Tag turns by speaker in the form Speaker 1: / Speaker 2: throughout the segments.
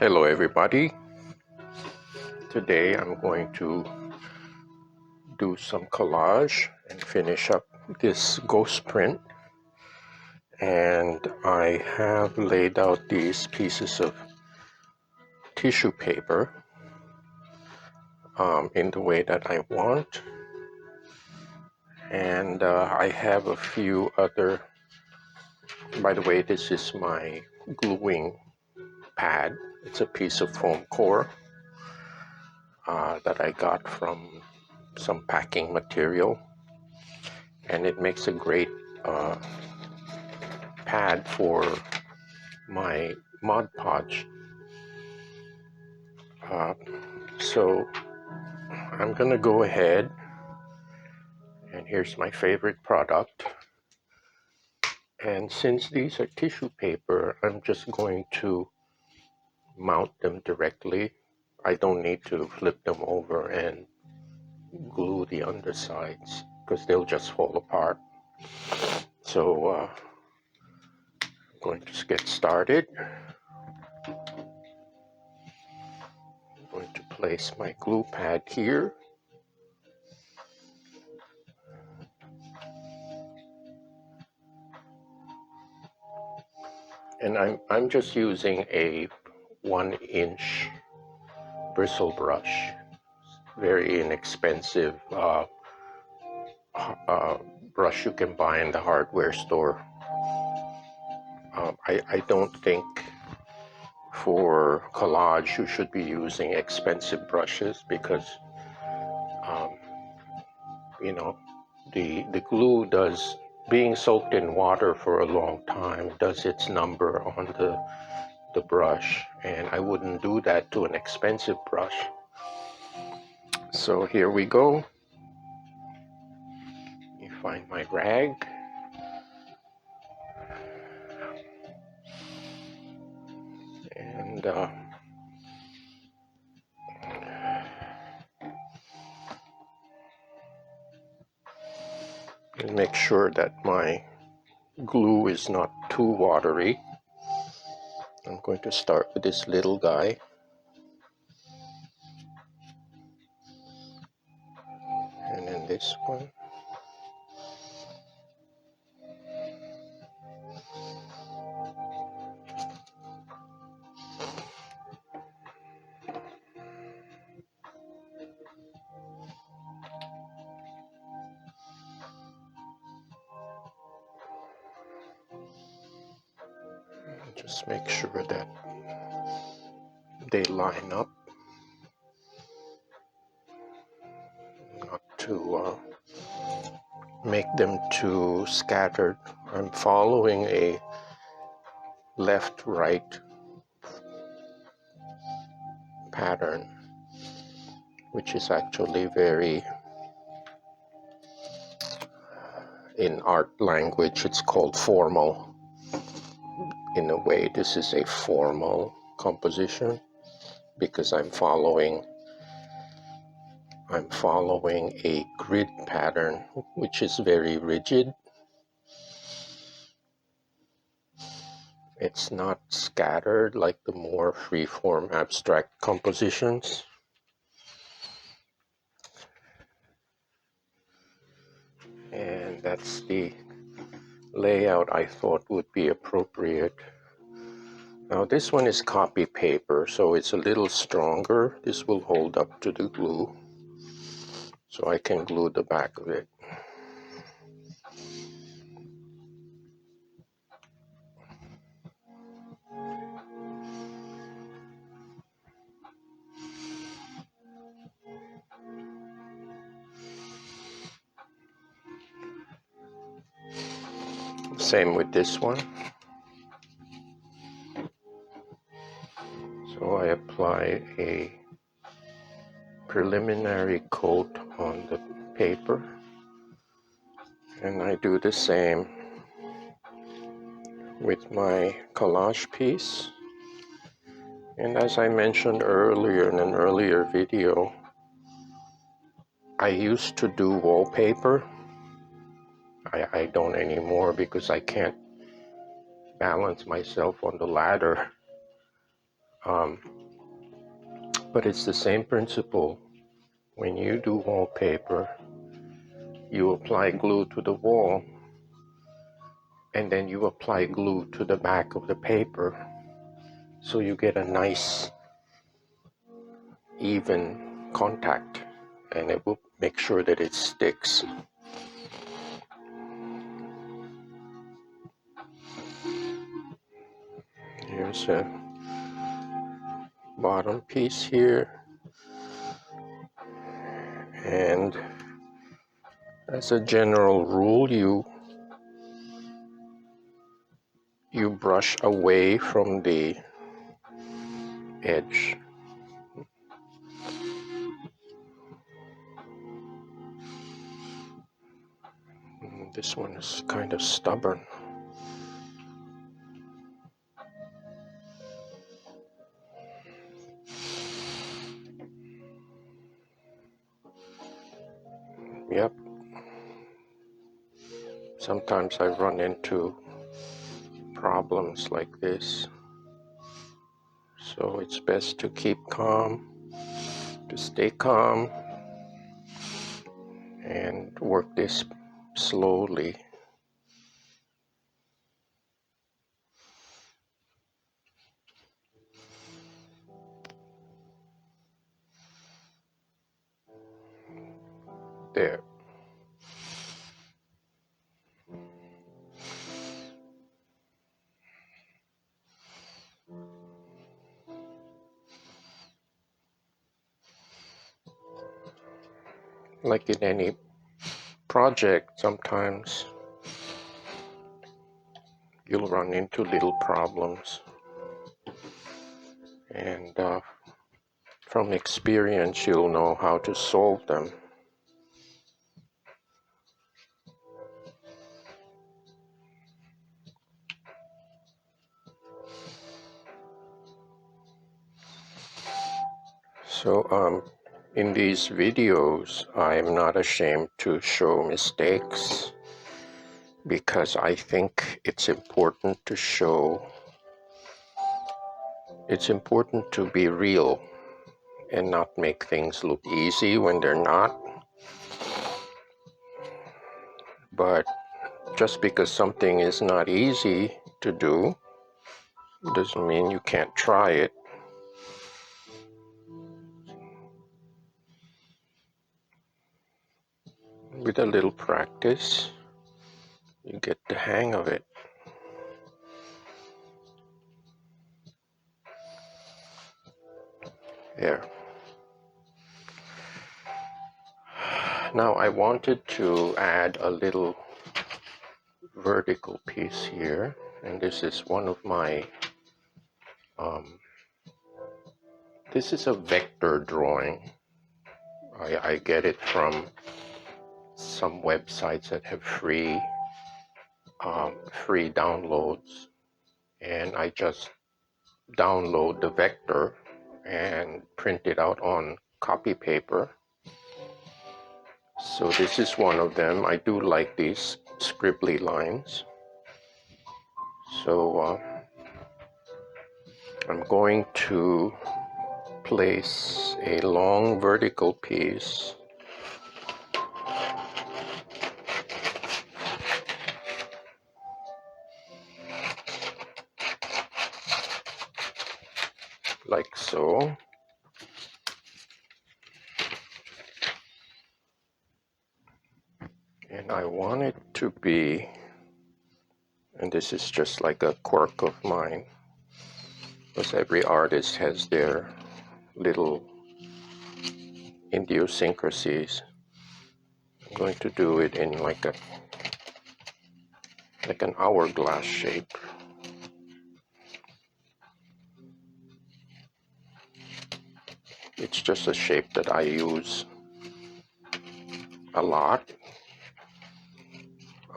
Speaker 1: Hello everybody. Today I'm going to do some collage and finish up this ghost print, and I have laid out these pieces of tissue paper in the way that I want, and I have a few other. By the way, this is my gluing pad. It's a piece of foam core that I got from some packing material, and it makes a great pad for my Mod Podge. So I'm gonna go ahead, and here's my favorite product. And since these are tissue paper, I'm just going to mount them directly. I don't need to flip them over and glue the undersides because they'll just fall apart. So I'm going to get started. I'm going to place my glue pad here. And I'm just using a 1-inch bristle brush, very inexpensive brush you can buy in the hardware store. I don't think for collage you should be using expensive brushes because you know the glue does, being soaked in water for a long time, does its number on the brush, and I wouldn't do that to an expensive brush. So here we go. You find my rag, and make sure that my glue is not too watery. I'm going to start with this little guy, and then this one. Just make sure that they line up, not to make them too scattered. I'm following a left-right pattern, which is actually very, in art language, it's called formal. In a way, this is a formal composition because I'm following a grid pattern, which is very rigid. It's not scattered like the more free-form abstract compositions. And that's the layout I thought would be appropriate. Now this one is copy paper, so it's a little stronger. This will hold up to the glue, so I can glue the back of it. Same with this one. So I apply a preliminary coat on the paper, and I do the same with my collage piece. And as I mentioned earlier in an earlier video, I used to do wallpaper. I don't anymore because I can't balance myself on the ladder But it's the same principle. When you do wallpaper, you apply glue to the wall, and then you apply glue to the back of the paper, so you get a nice even contact, and it will make sure that it sticks. Here's a bottom piece here, and as a general rule, you brush away from the edge. This one is kind of stubborn. Yep. Sometimes I run into problems like this. So it's best to keep calm, to stay calm, and work this slowly. There. Like in any project, sometimes you'll run into little problems, and from experience you'll know how to solve them. So in these videos, I'm not ashamed to show mistakes, because I think it's important to show, it's important to be real and not make things look easy when they're not. But just because something is not easy to do doesn't mean you can't try it. With a little practice, you get the hang of it. There. Now I wanted to add a little vertical piece here, and this is one of my this is a vector drawing. I get it from some websites that have free downloads, and I just download the vector and print it out on copy paper. So this is one of them. I do like these scribbly lines. So I'm going to place a long vertical piece like so. And I want it to be, and this is just like a quirk of mine, because every artist has their little idiosyncrasies. I'm going to do it in like an hourglass shape. It's just a shape that I use a lot.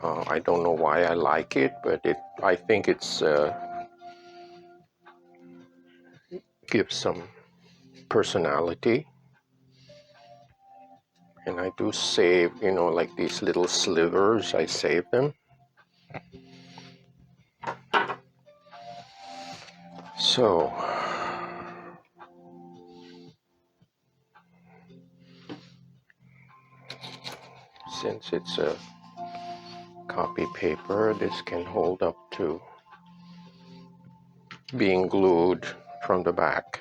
Speaker 1: I don't know why I like it, but I think it's gives some personality. And I do save, like these little slivers, I save them. So since it's a copy paper, this can hold up to being glued from the back.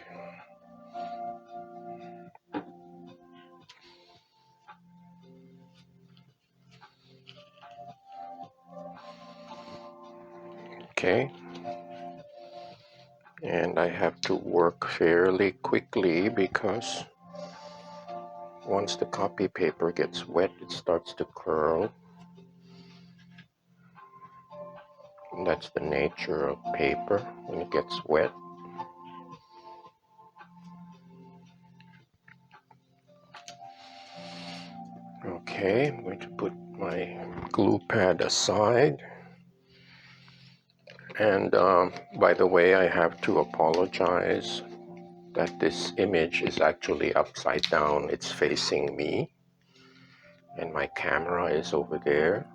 Speaker 1: Okay, and I have to work fairly quickly because once the copy paper gets wet, it starts to curl. And that's the nature of paper when it gets wet. Okay, I'm going to put my glue pad aside. And by the way, I have to apologize that this image is actually upside down. It's facing me, and my camera is over there.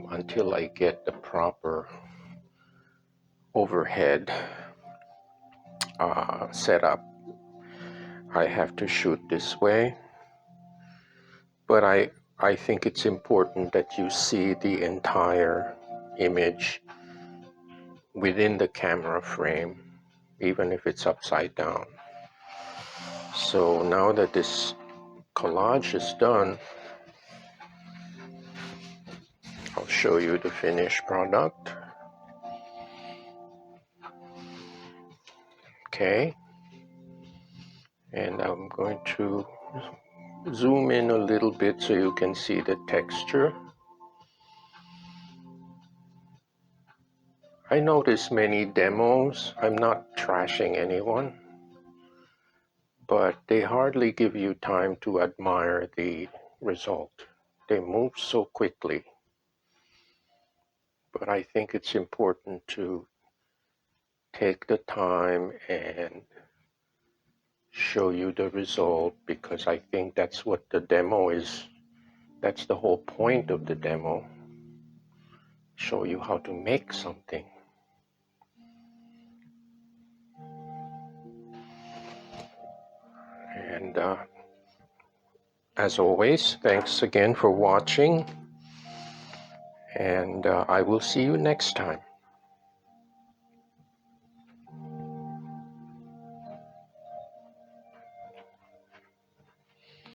Speaker 1: Until I get the proper overhead setup, I have to shoot this way. But I think it's important that you see the entire image within the camera frame, even if it's upside down. So now that this collage is done, I'll show you the finished product. Okay, and I'm going to zoom in a little bit so you can see the texture. I notice many demos, I'm not trashing anyone, but they hardly give you time to admire the result. They move so quickly. But I think it's important to take the time and show you the result, because I think that's what the demo is. That's the whole point of the demo. Show you how to make something. And as always, thanks again for watching, and I will see you next time.